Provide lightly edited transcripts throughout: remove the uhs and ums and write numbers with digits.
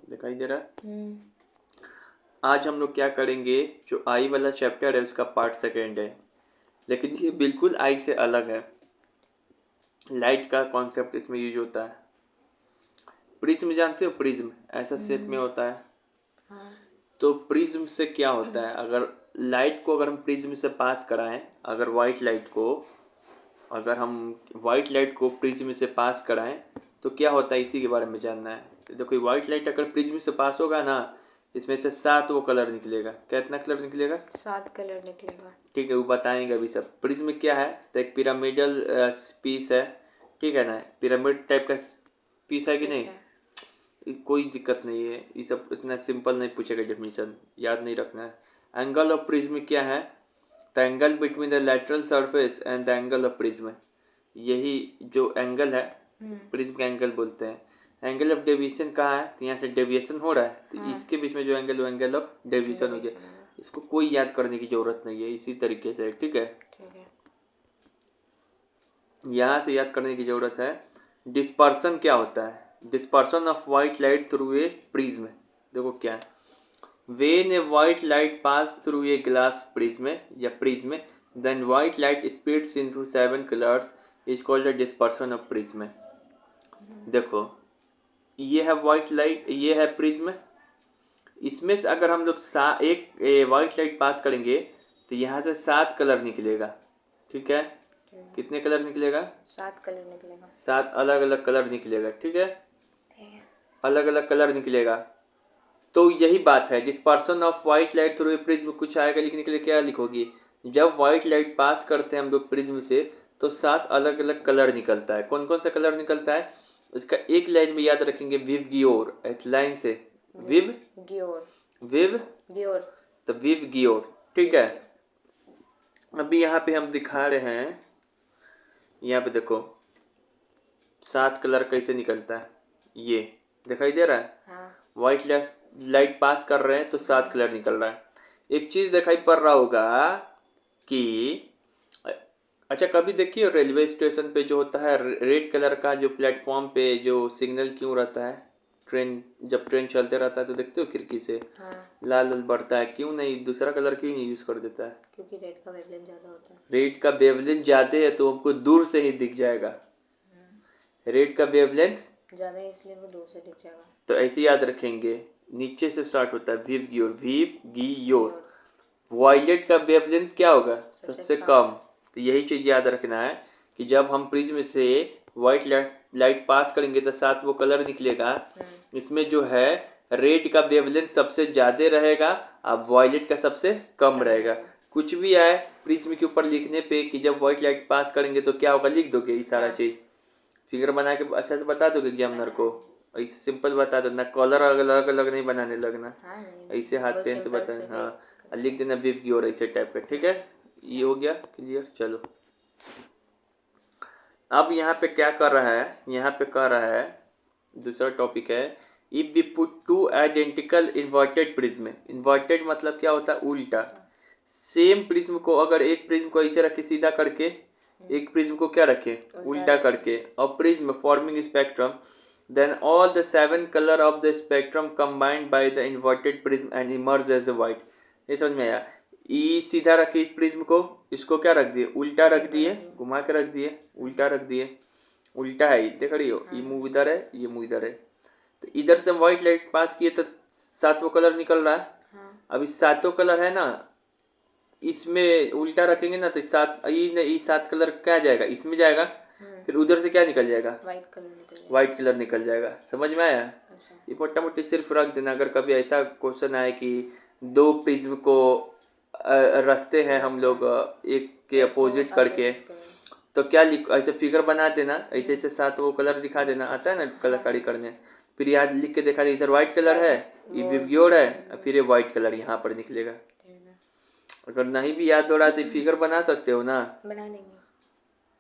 दिखाई दे रहा है। आज हम लोग क्या करेंगे, जो आई वाला चैप्टर है उसका पार्ट सेकेंड है, लेकिन ये बिल्कुल आई से अलग है। लाइट का कॉन्सेप्ट इसमें यूज होता है। प्रिज्म जानते हो, प्रिज्म ऐसा शेप में होता है। हाँ। तो प्रिज्म से क्या होता है, अगर लाइट को अगर हम प्रिज्म से पास कराएं, अगर वाइट लाइट को प्रिज्म से पास कराएं तो क्या होता है, इसी के बारे में जानना है। तो देखो, वाइट लाइट अगर प्रिज्म से पास होगा ना, इसमें से 7 वो कलर निकलेगा। कितना कलर निकलेगा? 7 कलर निकलेगा। ठीक है, वो बताएंगे अभी सब। प्रिज्म क्या है, तो एक पिरामिडल पीस है, ठीक है ना, पिरामिड टाइप का पीस है कि नहीं। कोई दिक्कत नहीं है, ये सब इतना सिंपल नहीं पूछेगा, डेफिनेशन याद नहीं रखना है। एंगल ऑफ प्रिज्म क्या है, the angle between the lateral surface and the angle of prism. यही जो एंगल है प्रिज्म का एंगल बोलते हैं। एंगल ऑफ डेविएशन कहाँ है, तो यहाँ से डेविएशन हो रहा है, तो इसके बीच में जो एंगल, वो एंगल ऑफ डेविएशन हो गया। इसको कोई याद करने की जरूरत नहीं है, इसी तरीके से, ठीक है। यहाँ से याद करने की जरूरत है। डिस्पर्सन क्या होता है, dispersion of white light through a prism. देखो क्या है, when a white light pass through a glass prism या prism, then white light splits into 7 colors is called the dispersion of prism। देखो, ये है व्हाइट लाइट, ये है prism. इसमें से अगर हम लोग एक व्हाइट लाइट पास करेंगे तो यहाँ से 7 कलर निकलेगा, ठीक है। कितने कलर निकलेगा? 7 कलर निकलेगा। 7 अलग अलग कलर निकलेगा, ठीक है। अलग अलग कलर निकलेगा। तो यही बात है, dispersion of white light through a prism. कुछ आएगा लिखने के लिए, क्या लिखोगी? जब व्हाइट लाइट पास करते हैं हम लोग प्रिज्म से, तो 7 अलग अलग कलर निकलता है। कौन कौन सा कलर निकलता है, इसका एक लाइन में याद रखेंगे, विव गियोर। इस लाइन से विव गियोर, विव गियोर, तो विव गियोर, ठीक है। अभी यहाँ पे हम दिखा रहे हैं, यहाँ पे देखो 7 कलर कैसे निकलता है, ये दिखाई दे रहा है। व्हाइट लाइट पास कर रहे हैं तो 7 कलर निकल रहा है। एक चीज दिखाई पड़ रहा होगा कि, अच्छा कभी देखिए रेलवे स्टेशन पे जो होता है रेड कलर का, जो प्लेटफॉर्म पे जो सिग्नल क्यों रहता है, जब ट्रेन चलते रहता है तो देखते हो खिड़की से लाल लाल बढ़ता है, क्यों नहीं दूसरा कलर क्यों नहीं यूज कर देता है? क्योंकि रेड का वेवलेंथ ज्यादा होता है। रेड का वेवलेंथ ज्यादा है तो हमको दूर से ही दिख जाएगा। रेड का वेवलेंथ ज्यादा है इसलिए वो दूर से दिख जाएगा। तो ऐसे याद रखेंगे, नीचे से स्टार्ट होता है, विव गियोर, विव गियोर। वायलेट का वेवलेंथ क्या होगा, सबसे कम। तो यही चीज याद रखना है कि जब हम प्रिज्म से व्हाइट लाइट पास करेंगे तो 7 वो कलर निकलेगा। इसमें जो है रेड का वेवलेंथ सबसे ज्यादा रहेगा, अब वायलेट का सबसे कम रहेगा। कुछ भी आए प्रिज्म के ऊपर लिखने पे कि जब व्हाइट लाइट पास करेंगे तो क्या होगा, लिख दोगे ये सारा चीज, फिगर बना के अच्छा से बता दोगे एग्जामिनर को। ऐसे सिंपल बता दो ना, कॉलर अलग अलग नहीं बनाने लगना, ऐसे हाथ पेन से बताना। हाँ, लिख देना विव की और ऐसे टाइप का, ठीक है। ये हो गया क्लियर। चलो अब यहाँ पे क्या कर रहा है, यहाँ पे कर रहा है दूसरा टॉपिक है, if we put two identical inverted prism. Inverted मतलब क्या होता है, उल्टा। सेम प्रिज्म को अगर एक प्रिज्म को ऐसे रखे सीधा करके, एक प्रिज्म को क्या रखे, उल्टा करके, और prism forming spectrum, then all the 7 color of the spectrum combined by the inverted prism and emerge as a white। ये समझ में आया? ई सीधा रखे इस प्रिज्म को, इसको क्या रख दिए, उल्टा रख दिए, घुमा के रख दिए, उल्टा रख दिए, उल्टा है, देख रही हो, ये मुंह इधर है, ये मुंह इधर है। तो इधर से व्हाइट लाइट पास किए तो 7 कलर निकल रहा है। अब इस 7 कलर है ना, इसमें उल्टा रखेंगे ना तो 7 कलर क्या जाएगा, इसमें जाएगा, फिर उधर से क्या निकल जाएगा, व्हाइट कलर निकल जाएगा। समझ में आया? ये मोटा मोटी सिर्फ रख देना। अगर कभी ऐसा क्वेश्चन आए कि 2 प्रिज्म को रखते हैं हम लोग एक के अपोजिट करके, तो क्या लिख, ऐसे फिगर बना देना, ऐसे ऐसे 7 वो कलर दिखा देना, आता है ना कलाकारी करने। फिर याद लिख के दिखा दे, इधर व्हाइट कलर है, ये विवग्योर है, फिर ये व्हाइट कलर यहाँ पर निकलेगा। अगर नहीं भी याद हो रहा तो फिगर बना सकते हो ना, बना देंगे।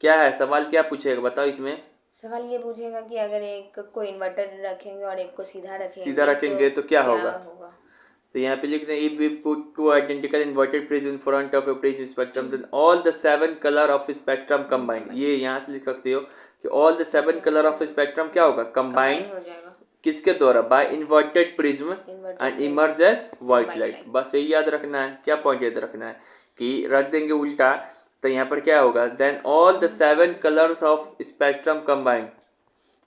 क्या है सवाल, क्या पूछेगा बताओ इसमें? सवाल ये पूछेगा कि अगर एक को इन्वर्टर रखेंगे और एक को सीधा रखेंगे तो क्या होगा? तो यहाँ पे लिख दें, if we put two identical inverted prism in front of a prism spectrum then all the 7 color of spectrum combined। ये यहाँ से लिख सकते हो कि all the 7 color of spectrum क्या होगा, combine। किसके द्वारा? By inverted prism Inverted and prism emerge as white white light. light। बस यही याद रखना है। क्या पॉइंट याद रखना है कि रख देंगे उल्टा तो यहाँ पर क्या होगा? Then all the 7 colours of spectrum combined,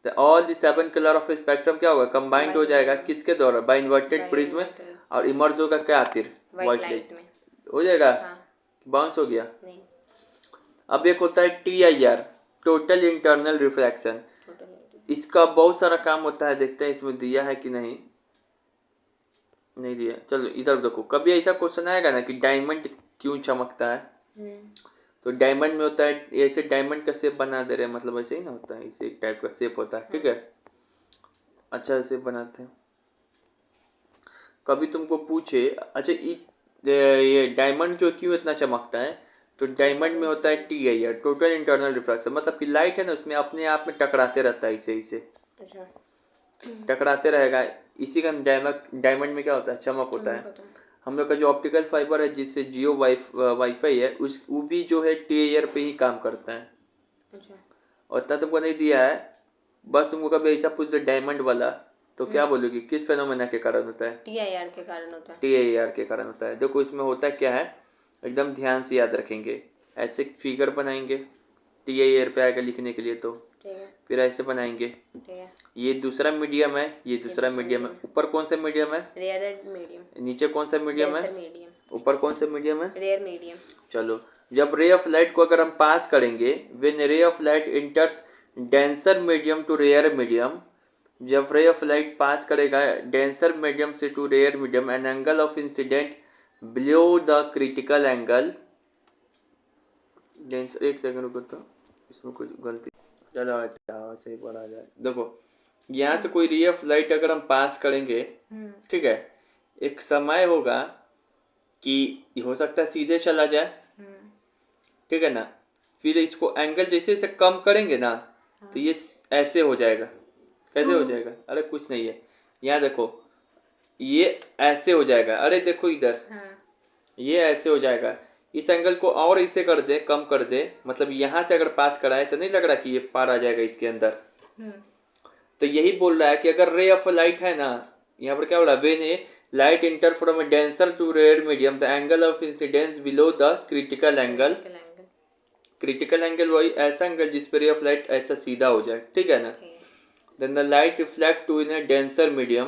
तो all the 7 colour of spectrum क्या होगा? कंबाइंड हो जाएगा किसके द्वारा? बाय इन्वर्टेड प्रिज्म, और इमर्ज होगा क्या फिर? White white light light. में। हो जाएगा? हाँ। बाउंस हो गया। नहीं, अब एक होता है TIR, total internal reflection. Total. इसका बहुत सारा काम होता है, देखते हैं इसमें दिया है कि नहीं। नहीं दिया। चलो इधर देखो, कभी ऐसा क्वेश्चन आएगा ना कि डायमंड क्यों चमकता है, तो डायमंड में होता है ऐसे डायमंड का शेप बना दे रहे हैं, मतलब ऐसे ही ना होता है, इसे एक टाइप का शेप होता है, ठीक है। अच्छा ऐसे बनाते हैं। कभी तुमको पूछे अच्छा ये डायमंड जो क्यों इतना चमकता है, तो डायमंड में होता है TIR, टोटल इंटरनल रिफ्लेक्शन, मतलब कि लाइट है ना उसमें अपने आप में टकराते रहता है, इसे अच्छा। टकराते रहेगा। इसी का डायमंड में क्या होता है? चमक होता है। हम लोग का जो ऑप्टिकल फाइबर है जिससे जियो वाईफाई है, उस वो भी जो है TIR पे ही काम करता है। अच्छा। और इतना तुमको नहीं दिया है, बस तुमको कभी ऐसा पूछ दे डायमंड वाला, तो क्या बोलोगी किस फेनोमेना के कारण होता है? TIR के कारण होता है। TIR के कारण होता है। देखो इसमें होता क्या है, एकदम ध्यान से याद रखेंगे। ऐसे फिगर बनाएंगे, TIR पे आएगा लिखने के लिए, तो ठीक है। फिर ऐसे बनाएंगे। ठीक है। ये दूसरा मीडियम है, ये दूसरा मीडियम है। ऊपर कौन सा मीडियम है? Rare medium. नीचे कौन सा मीडियम है? Denser medium. ऊपर कौन सा मीडियम है? Rare medium. चलो, जब रे ऑफ लाइट को अगर हम पास करेंगे, when ray of light enters denser medium to rare medium, जब रे ऑफ लाइट पास करेगा डेंसर मीडियम से to rare medium, an angle of incident below the critical angle denser. एक second रुको, तो इसमें कुछ गलती, चलो अच्छा सही पढ़ा जाए। देखो यहाँ से कोई रे ऑफ लाइट अगर हम पास करेंगे, ठीक है, एक समय होगा कि हो सकता है सीधे चला जाए, ठीक है ना, फिर इसको एंगल जैसे जैसे कम करेंगे ना, तो ये ऐसे हो जाएगा। कैसे हो जाएगा? अरे कुछ नहीं है, यहाँ देखो ये ऐसे हो जाएगा। अरे देखो इधर, ये ऐसे हो जाएगा। इस एंगल को और इसे कर दे, कम कर दे, मतलब यहाँ से अगर पास कराए तो नहीं लग रहा कि ये पार आ जाएगा इसके अंदर। तो यही बोल रहा है कि अगर रे ऑफ लाइट है ना, यहाँ पर क्या बोला? When a light enter from a denser to rare medium, the angle of incidence below the critical angle. Critical angle वही ऐसा एंगल जिस पर रे ऑफ लाइट ऐसा सीधा हो जाए, ठीक है ना। देन द लाइट रिफ्लेक्ट टू इन ए डेंसर मीडियम,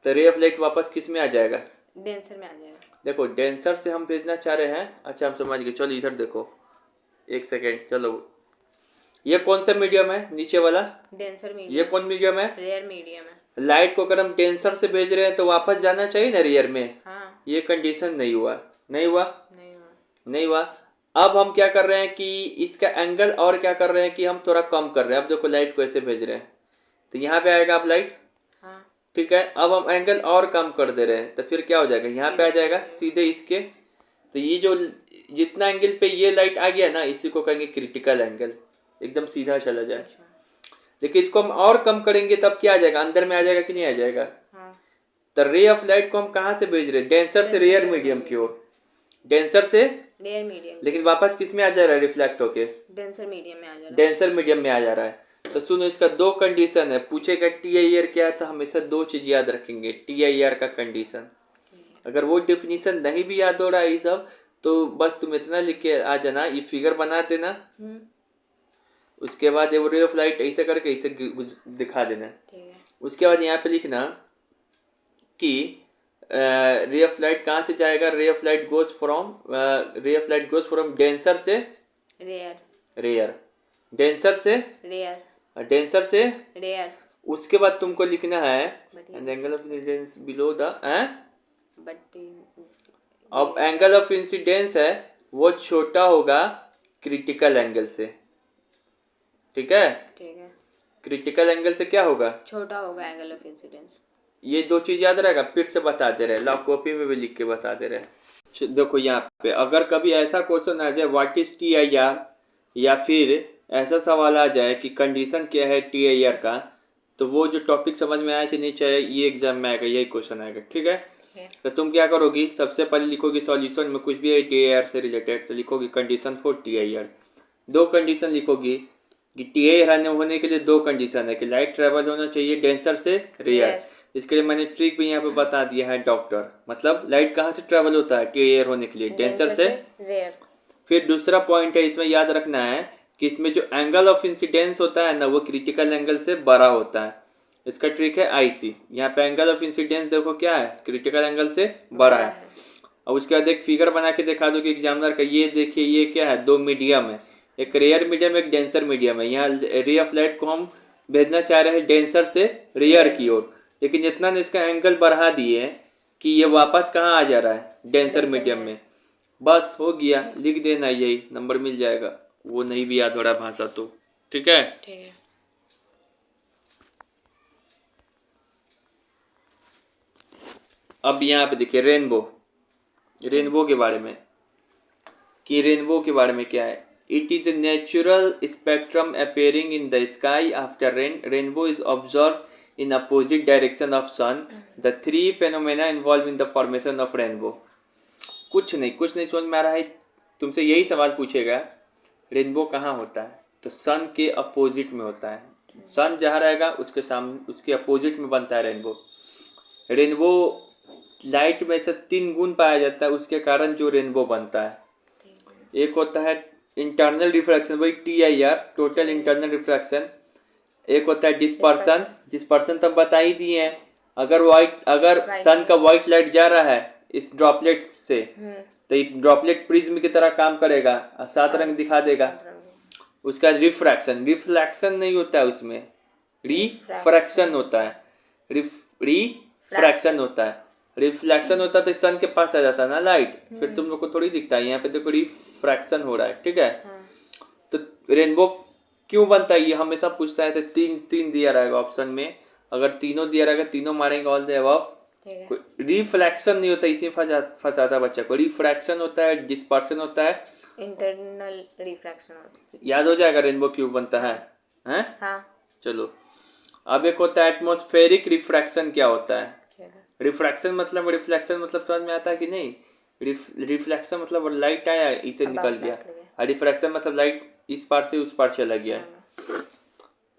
तो रे ऑफ लाइट वापस किस में आ जाएगा? डेंसर में आ जाएगा। देखो डेंसर से हम भेजना चाह रहे हैं। अच्छा हम समझ गए। चलो इधर देखो, एक सेकेंड, चलो ये कौन सा मीडियम है नीचे वाला? Denser medium. ये कौन मीडियम है? रेयर मीडियम है। लाइट को अगर हम डेंसर से भेज रहे हैं तो वापस जाना चाहिए ना रेयर में। हाँ। ये कंडीशन नहीं हुआ, नहीं हुआ, नहीं हुआ, नहीं हुआ। अब हम क्या कर रहे हैं कि इसका एंगल और क्या कर रहे हैं कि हम थोड़ा कम कर रहे हैं। अब देखो लाइट को ऐसे भेज रहे हैं तो यहाँ पे आएगा अब लाइट, हाँ। ठीक है। अब हम एंगल और कम कर दे रहे हैं तो फिर क्या हो जाएगा? यहाँ पे आ जाएगा सीधे इसके। तो ये जो जितना एंगल पे ये लाइट आ गया ना, इसी को कहेंगे क्रिटिकल एंगल, एकदम सीधा चला जाए। देखिए इसको हम और कम करेंगे तब क्या आ जाएगा? अंदर में आ जाएगा कि नहीं आ जाएगा? हाँ। तो रे ऑफ लाइट को हम कहाँ से भेज रहे हैं? डेंसर से रेयर मीडियम की ओर, डेंसर से रेयर मीडियम, लेकिन वापस किस में आ जा रहा है? रिफ्लेक्ट होके डेंसर मीडियम में आ जा रहा है। डेंसर मीडियम में आ जा रहा है। तो सुनो, इसका दो कंडीशन है। पूछेगा TIR क्या है, तो हमेशा दो चीज याद रखेंगे। TIR का कंडीशन, अगर वो डेफिनेशन नहीं भी याद हो रहा है ये सब, तो बस तुम इतना लिख के आ जाना, ये फिगर बना देना, उसके बाद वो रे ऑफ लाइट ऐसे करके इसे दिखा देना। उसके बाद यहाँ पे लिखना कि रे ऑफ लाइट कहाँ से जाएगा? रे of light goes from denser से रेयर, डेंसर से रेयर, डेंसर से रेयर। उसके बाद तुमको लिखना है angle of incidence below the, अब एंगल ऑफ इंसिडेंस है वो छोटा होगा क्रिटिकल एंगल से, ठीक है। क्रिटिकल एंगल से क्या होगा? छोटा होगा एंगल ऑफ इंसिडेंस। ये दो चीज याद रहेगा, फिर से बता दे रहे, ला कॉपी में भी लिख के बता दे रहे। देखो यहाँ पे अगर कभी ऐसा क्वेश्चन आ जाए व्हाट इज TIR, या फिर ऐसा सवाल आ जाए कि कंडीशन क्या है TIR का, तो वो जो टॉपिक समझ में आया कि नहीं चाहिए, ये एग्जाम में आएगा, यही क्वेश्चन आएगा, ठीक है। तो तुम क्या करोगी? सबसे पहले लिखोगी सॉल्यूशन में कुछ भी है TIR से रिलेटेड, तो लिखोगी कंडीशन फॉर TIR। दो कंडीशन लिखोगी, कि TA होने के लिए दो कंडीशन है कि लाइट ट्रेवल होना चाहिए डेंसर से रेयर। इसके लिए मैंने ट्रिक भी यहाँ पे बता दिया है डॉक्टर, मतलब लाइट कहाँ से ट्रेवल होता है TA होने के लिए, डेंसर से रेयर। फिर दूसरा पॉइंट है इसमें याद रखना है कि इसमें जो एंगल ऑफ इंसिडेंस होता है ना वो क्रिटिकल एंगल से बड़ा होता है। इसका ट्रिक है IC। यहाँ पे एंगल ऑफ इंसिडेंस देखो क्या है, क्रिटिकल एंगल से बड़ा है। और उसके बाद एक फिगर बना के दिखा दो कि एग्जामिनर का, ये देखिए ये क्या है, दो मीडियम है, एक रेयर मीडियम एक डेंसर मीडियम है। यहाँ रे ऑफ लाइट को हम भेजना चाह रहे हैं डेंसर से रेयर की ओर, लेकिन जितना ने इसका एंगल बढ़ा दिए कि ये वापस कहाँ आ जा रहा है, डेंसर मीडियम में। बस हो गया, लिख देना, यही नंबर मिल जाएगा। वो नहीं भी याद हो रहा भाषा तो ठीक है। अब यहाँ पे देखिए रेनबो के बारे में, कि रेनबो के बारे में क्या है। It is a natural spectrum appearing in the sky after rain. Rainbow is observe in opposite direction of sun. The three phenomena involve in the formation of rainbow. कुछ नहीं समझ में आ रहा है, तुमसे यही सवाल पूछेगा रेनबो कहाँ होता है, तो सन के अपोजिट में होता है। सन जहाँ रहेगा उसके सामने, उसके अपोजिट में बनता है रेनबो। रेनबो लाइट में से 3 गुण पाया जाता है, उसके कारण जो रेनबो बनता है। एक होता है इंटरनल रिफ्रैक्शन, वही TIR, टोटल इंटरनल रिफ्रैक्शन। एक होता है डिस्पर्सन तब बता ही दिए हैं। अगर सन का व्हाइट लाइट जा रहा है इस ड्रॉपलेट से, तो ये ड्रॉपलेट प्रिज्म की तरह काम करेगा, 7 रंग दिखा देगा। उसका रिफ्रैक्शन नहीं होता है, उसमें रिफ्रैक्शन होता है। रिफ्रैक्शन होता है, रिफ्लेक्शन होता है तो सन के पास आ जाता है ना लाइट, फिर तुम लोग को थोड़ी दिखता है। यहाँ पे देखो रिफ्रैक्शन हो रहा है, ठीक है। तो रेनबो क्यों बनता है ये हमेशा पूछता है, तो तीन दिया रहेगा ऑप्शन में। अगर तीनों दिया रहेगा, तीनों मारेंगे ऑल द अबव। रिफ्लेक्शन नहीं होता, इसी फंसाता बच्चा को। रिफ्रैक्शन होता है, डिस्पर्शन होता है, इंटरनल रिफ्रैक्शन होता है। याद हो जाएगा रेनबो क्यों बनता है, हैं? हाँ। चलो अब एक होता है एटमॉस्फेरिक रिफ्रैक्शन। क्या होता है रिफ्रैक्शन मतलब, रिफ्लेक्शन मतलब समझ में आता है कि नहीं। रिफ्लेक्शन मतलब लाइट आया इसे निकल गया, और रिफ्रैक्शन मतलब लाइट इस पार से उस पार चला गया।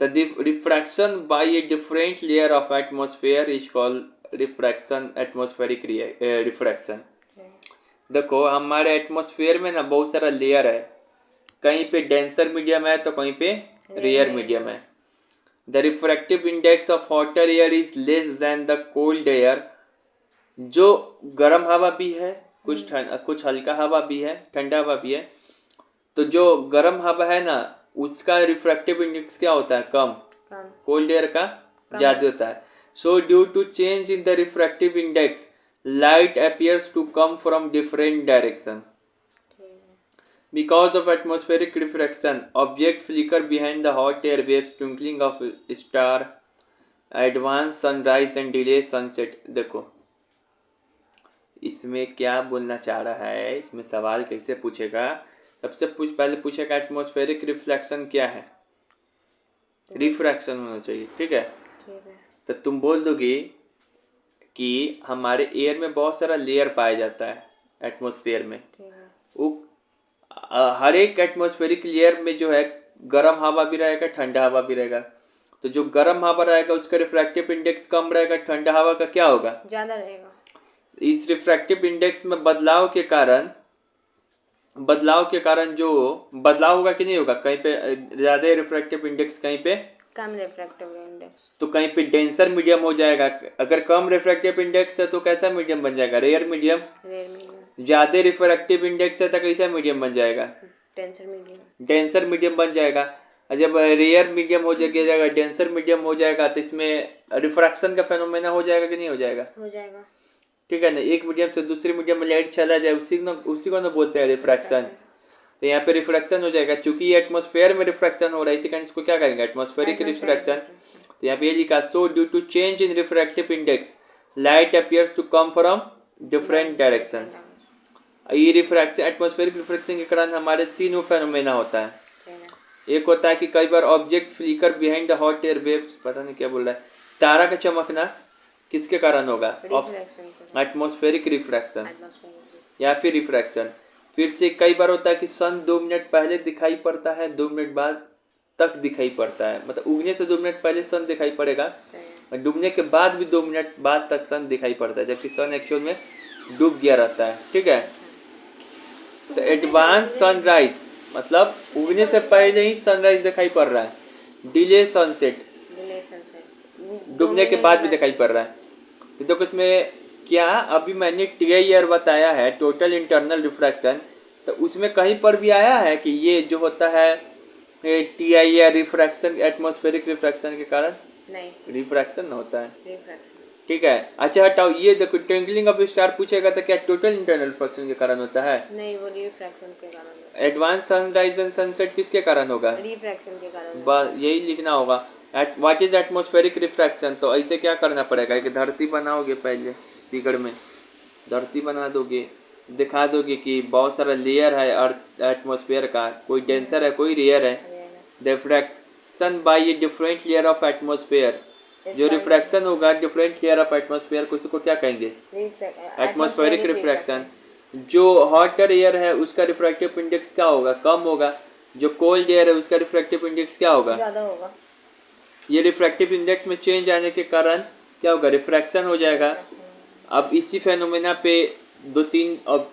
The refraction by a different layer of atmosphere is called refraction, atmospheric refraction। देखो हमारे एटमॉस्फेयर में ना बहुत सारा लेयर है, कहीं पे डेंसर मीडियम है तो कहीं पे रेयर मीडियम है। The refractive index of hotter air is less than the cold air। जो गर्म हवा भी है, कुछ हल्का हवा भी है, ठंडा हवा भी है। तो जो गर्म हवा है ना उसका रिफ्रैक्टिव इंडेक्स क्या होता है, कम। कोल्ड एयर का ज्यादा होता है। So due to change in the refractive index light appears to come from different direction. Because of atmospheric refraction, objects flicker behind the hot air waves, twinkling of star, advance sunrise and delay sunset। देखो इसमें क्या बोलना चाह रहा है, इसमें सवाल कैसे पूछेगा। सबसे पहले पूछेगा एटमॉस्फेरिक रिफ्लेक्शन क्या है, रिफ्रैक्शन होना चाहिए, ठीक है। तो तुम बोल दोगे कि हमारे एयर में बहुत सारा लेयर पाया जाता है एटमॉस्फेयर में। वो हर एक एटमॉस्फेरिक लेयर में जो है गर्म हवा भी रहेगा, ठंडा हवा भी रहेगा। तो जो गर्म हवा रहेगा उसका रिफ्रैक्टिव इंडेक्स कम रहेगा, ठंडा हवा का क्या होगा, ज्यादा रहेगा। इस रिफ्रैक्टिव इंडेक्स में बदलाव के कारण जो बदलाव होगा कि नहीं होगा, कहीं पे ज्यादा रिफ्रैक्टिव इंडेक्स, कहीं पे कम रिफ्रैक्टिव इंडेक्स, तो कहीं पे डेंसर मीडियम हो जाएगा। अगर कम रिफ्रैक्टिव इंडेक्स है तो कैसा मीडियम बन जाएगा, रेयर मीडियम। ज्यादा रिफ्रैक्टिव इंडेक्स है तो कैसा मीडियम बन जाएगा, डेंसर मीडियम बन जाएगा। जब रेयर मीडियम हो जाएगा, डेंसर मीडियम हो जाएगा, तो इसमें रिफ्रैक्शन का फेनोमेना हो जाएगा कि नहीं हो जाएगा, ठीक है ना। एक मीडियम से दूसरे मीडियम में लाइट चला जाए, उसी को ना बोलते हैं रिफ्रैक्शन। तो यहाँ पे रिफ्रैक्शन हो जाएगा, चूंकि ये एटमॉस्फेयर में रिफ्रैक्शन हो रहा है, इसी कारण इसको क्या करेंगे, एटमॉस्फेरिक रिफ्रैक्शन। तो यहाँ पे ये लिखा, so due to change in refractive index light appears to come from different direction. ये रिफ्रैक्शन, एटमॉस्फेरिक रिफ्रैक्शन के कारण हमारे तीनों फेनोमेना होता है। एक होता है कि कई बार object flicker behind the hot air waves, पता नहीं क्या बोल रहा है, तारा का चमकना किसके कारण होगा, एटमॉस्फेरिक रिफ्रैक्शन या फिर रिफ्रैक्शन। फिर से कई बार होता है कि सन 2 मिनट पहले दिखाई पड़ता है, 2 मिनट बाद तक दिखाई पड़ता है, मतलब उगने से 2 मिनट पहले सन दिखाई पड़ेगा सही है। और डूबने के बाद भी 2 मिनट बाद तक सन दिखाई पड़ता है, जबकि सन एक्चुअल में डूब गया रहता है। ठीक है, तो एडवांस सनराइज मतलब उगने से पहले ही सनराइज दिखाई पड़ रहा है, डिले सनसेट डिले सनसेट डूबने के बाद भी दिखाई पड़ रहा है। तो देखो इसमें क्या, अभी मैंने TIR बताया है, टोटल इंटरनल रिफ्रैक्शन, तो उसमें कहीं पर भी आया है कि ये जो होता है TIR रिफ्रैक्शन एटमॉस्फेरिक रिफ्रैक्शन के कारण नहीं, रिफ्रैक्शन होता है। रिफ्रैक्शन ठीक है, अच्छा हटाओ ये देखो, ट्विंकलिंग ऑफ स्टार पूछेगा तो क्या टोटल इंटरनल रिफ्रैक्शन के कारण होता है? नहीं, वो रिफ्रैक्शन के कारण होता एडवांस सनराइज एंड सनसेट किसके कारण होगा? है, रिफ्रैक्शन के कारण होता बस यही लिखना होगा। व्हाट इज एटमॉस्फेरिक रिफ्रैक्शन, तो ऐसे क्या करना पड़ेगा कि धरती बनाओगे, पहले फिगर में धरती बना दोगे, दिखा दोगे कि बहुत सारा लेयर है अर्थ एटमॉस्फेयर का, कोई डेंसर है कोई रेयर है। है। Diffraction by a different layer of atmosphere, जो रिफ्रैक्शन होगा डिफरेंट लेयर ऑफ एटमॉस्फेयर को, उसको क्या कहेंगे? Atmospheric refraction. जो हॉटर एयर है उसका रिफ्रैक्टिव इंडेक्स क्या होगा? कम होगा। जो कोल्ड एयर है उसका रिफ्रैक्टिव इंडेक्स क्या होगा? ज़्यादा होगा। ये रिफ्रैक्टिव इंडेक्स में चेंज आने के कारण क्या होगा? रिफ्रैक्शन हो जाएगा। अब इसी फेनोमेना पे 2-3 अब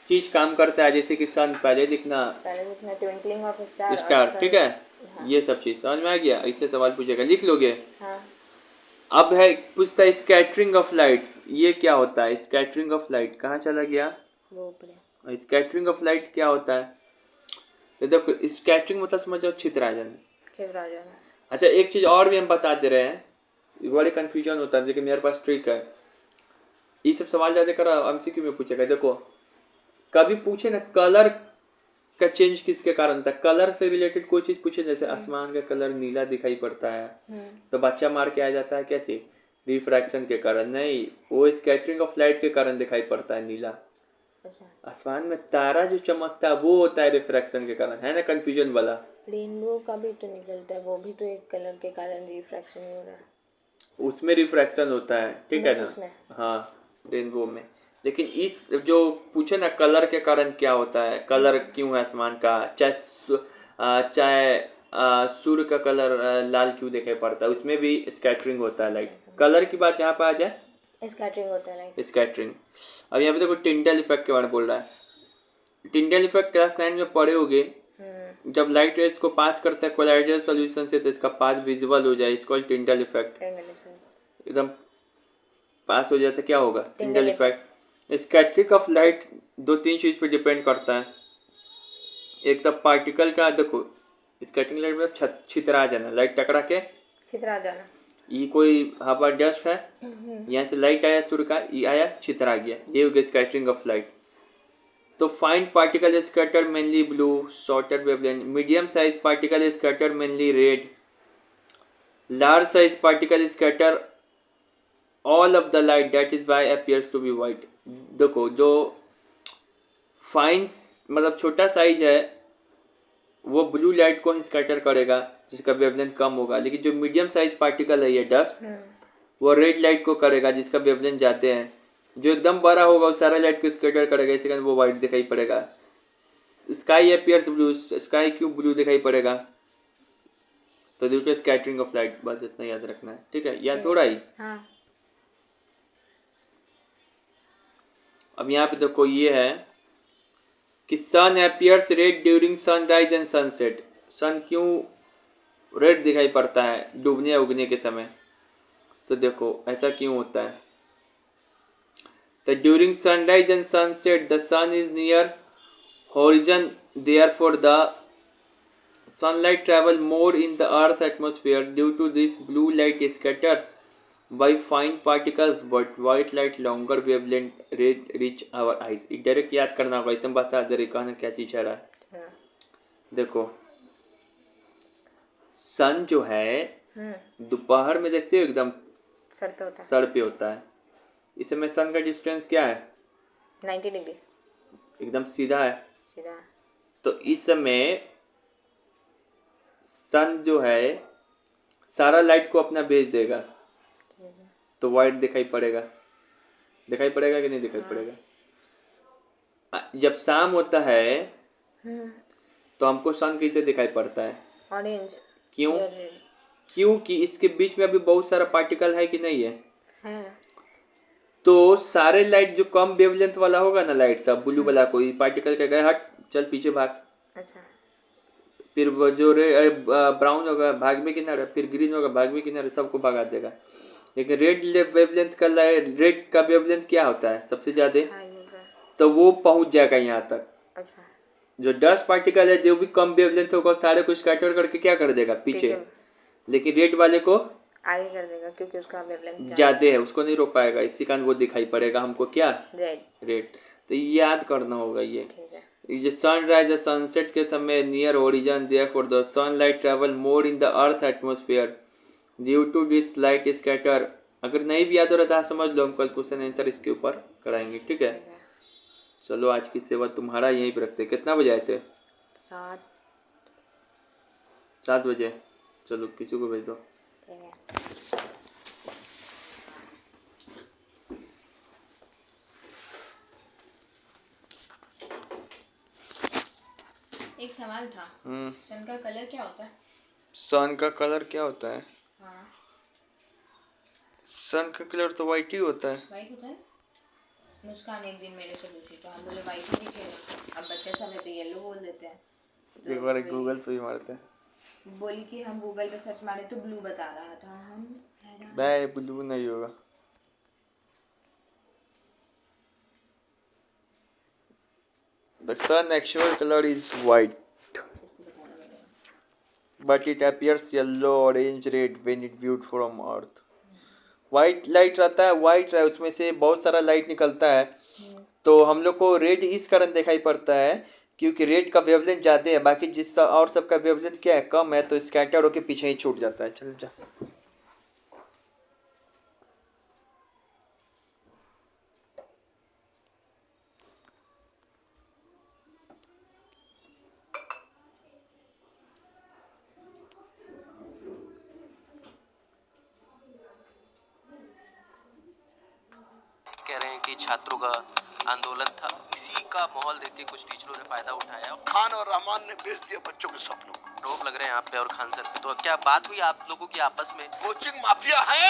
चीज काम करता है, जैसे कि सन पहले लिखना, ट्विंकलिंग ऑफ स्टार। ठीक है, ये सब चीज समझ में आ गया? ऐसे सवाल पूछेगा, लिख लोगे। हाँ। अब है पूछता है स्कैटरिंग ऑफ लाइट, ये क्या होता है? स्कैटरिंग ऑफ लाइट कहाँ चला गया? वो ऊपर है। स्कैटरिंग ऑफ लाइट क्या होता है? तो देखो स्कैटरिंग मतलब समझो छितरा जाना। छितरा जाना। अच्छा एक चीज और भी हम बता दे रहे हैं, बड़ी कंफ्यूजन होता है, लेकिन मेरे पास ट्रिक है। ये सब सवाल ज्यादा कर MCQ में पूछेगा। देखो कभी पूछे ना कलर का चेंज किसके कारण था, कलर से रिलेटेड कोई चीज पूछे, जैसे आसमान का कलर नीला दिखाई पड़ता है, तो बच्चा मार के आ जाता है क्या चीज? रिफ्रैक्शन के कारण। नहीं, वो स्कैटरिंग ऑफ लाइट के कारण दिखाई पड़ता है नीला। आसमान में तारा जो चमकता है वो होता है रिफ्रैक्शन के कारण, है ना? कंफ्यूजन वाला। रेनबो का भी तो निकलता है, वो भी तो एक कलर के कारण रिफ्रैक्शन हो रहा है, उसमें रिफ्रैक्शन होता है। ठीक है ना? हाँ, रेनबो में। लेकिन इस जो पूछे ना कलर के कारण क्या होता है, कलर क्यों है आसमान का, चाहे सूर्य का कलर लाल क्यों दिखाई पड़ता है, उसमें भी स्कैटरिंग होता है लाइट। कलर की बात यहाँ पे आ जाए, स्कैटरिंग होता है लाइट। स्कैटरिंग। अब यहाँ पे देखो टिंडल इफेक्ट के बारे में बोल रहा है। टिंडल इफेक्ट क्लास 9 में पढ़े होगे। जब लाइट रेज को पास करता है कोलाइडल सॉल्यूशन से, तो इसका पाथ विजिबल हो जाए, इसको टिंडल इफेक्ट। एकदम पास हो जाता है, क्या होगा? Tyndall effect. Scattering of light 2-3 चीज पे डिपेंड करता है। एक तो पार्टिकल का, देखो स्कैटरिंग लाइट में छितरा जाना, लाइट टकरा के छितरा जाना। ये कोई हवा डस्ट है, यहाँ से लाइट आया सूर्य का, ये आया छितरा गया, ये हो गया स्कैटरिंग ऑफ लाइट। तो fine particle scatter mainly blue, shorter wavelength. Medium size particle scatter mainly red. Large size particle scatter all of the light, that is why appears to be white. देखो जो fine मतलब छोटा size है वो blue light को scatter करेगा जिसका wavelength कम होगा, लेकिन जो मीडियम साइज पार्टिकल है ये डस्ट, वो रेड लाइट को करेगा जिसका वेवलेंथ जाते हैं। जो एकदम बड़ा होगा वो सारा लाइट को स्कैटर करेगा, इसी कारण वो वाइट दिखाई पड़ेगा। स्काई अपीयर्स ब्लू, स्काई क्यों ब्लू दिखाई पड़ेगा? तो due to scattering of light, बस इतना याद रखना है। ठीक है, या थोड़ा ही। हाँ। अब यहाँ पे देखो ये है कि sun appears red during sunrise and sunset. Sun क्यों रेड दिखाई पड़ता है डूबने या उगने के समय? तो देखो ऐसा क्यों होता है? तो during sunrise and sunset the sun is near horizon, therefore the sunlight travel more in the earth atmosphere. Due to this blue light scatters by fine particles but white light longer wavelength reach our eyes. एक direct याद करना होगा, इसमें बता दे रही कहना क्या चीज है। देखो सन जो है दोपहर में देखते हो एकदम सर पे होता है। इस समय सन का डिस्टेंस क्या है? 90 डिग्री, एकदम सीधा है। सीधा। तो इस समय सन जो है सारा लाइट को अपना भेज देगा, तो वाइट दिखाई पड़ेगा। दिखाई पड़ेगा कि नहीं दिखाई पड़ेगा? जब शाम होता है तो हमको सन कैसे दिखाई पड़ता है? ऑरेंज क्यों? या रेड? क्योंकि इसके बीच में अभी बहुत सारा पार्टिकल है कि नहीं है? है। तो सारे लाइट जो कम वेवलेंथ वाला होगा ना, लाइट सब ब्लू वाला, कोई पार्टिकल के गए हट, चल पीछे भाग। अच्छा। फिर वो जो ब्राउन होगा भाग में किनारे, फिर ग्रीन होगा भाग में किनारे, सबको भगा देगा। लेकिन वेवलेंथ का रेड का वेवलेंथ क्या होता है सबसे ज्यादा? हाई होगा। तो वो पहुंच जाएगा यहाँ तक। अच्छा। जो डस्ट पार्टिकल है जो भी कम वेवलेंथ होगा सारे को स्कैटर करके क्या कर देगा? पीछे। लेकिन रेड वाले को आगे कर देगा क्योंकि उसका वेवलेंथ ज्यादा है, उसको नहीं रोक पाएगा, इसी कारण वो दिखाई पड़ेगा हमको क्या? रेड। रेड। तो ये याद करना होगा ये। ठीक है। ये सनराइज या सनसेट के समय near horizon therefore the sunlight travel more in the earth atmosphere due to this light scatter. अगर नहीं भी याद हो रहा था समझ लो, हम कल क्वेश्चन आंसर इसके ऊपर कराएंगे, ठीक है? चलो आज की सेवा तुम्हारा यहीं पर रखते। कितना बजे आए थे? 7 बजे। चलो किसी को भेज दो। ठीक है। एक सवाल था, सन का कलर क्या होता है? सन का कलर क्या होता है? हाँ। सन का कलर तो वाइट ही होता है। वाइट होता है? मुस्कान एक दिन मेरे से पूछी तो हम बोले वाइट ही दिखेगा। अब बच्चे सब है तो येलो बोल देते हैं। तो एक बार गूगल पे ही मारते हैं। बोली कि हम गूगल पे सर्च मारे तो ब्लू बता रहा था। हम नहीं, ब्लू नहीं होगा। The sun actual color is white, but it appears yellow, orange, red when it viewed from Earth. White light रहता है, वाइट है, उसमें से बहुत सारा लाइट निकलता है, तो हम लोग को रेड इस कारण दिखाई पड़ता है क्योंकि रेड का वेवलेंथ ज़्यादा है, बाकी जिस और सबका वेवलेंथ क्या है, कम है, तो स्कैटर होके पीछे ही छूट जाता है। चल जा। कह रहे हैं कि छात्रों का आंदोलन था, इसी का माहौल देख के कुछ टीचरों ने फायदा उठाया। खान और रहमान ने बेच दिया बच्चों के सपनों को। आरोप लग रहे हैं आप पे और खान सर पे, तो क्या बात हुई आप लोगों की आपस में? कोचिंग माफिया है